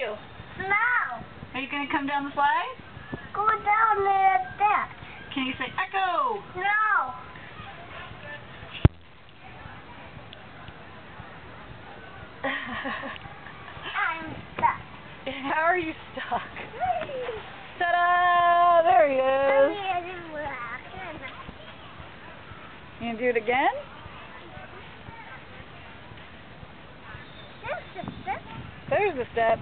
you? No. Are you going to come down the slide? Go down there steps. Can you say echo? No. I'm stuck. How are you stuck? Ta-da! There he is. You going to do it again? There's the steps.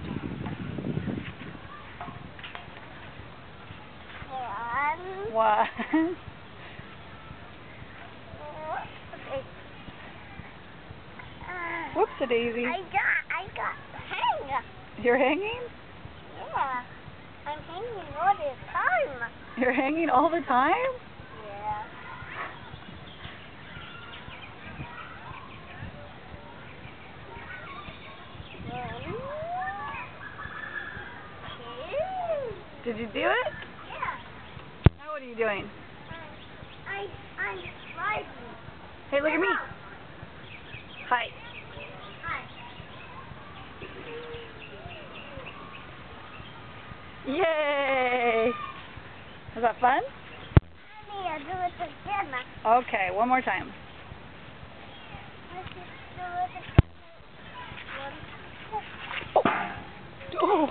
One. Whoops-a-daisy. I got hang. You're hanging? Yeah. I'm hanging all the time. You're hanging all the time? Yeah. Did you do it? Yeah. Now what are you doing? I'm riding. Hey, look at me. Hi. Hi. Yay! Was that fun? I need to do it again. Okay, one more time. Let's just do it again. Oh.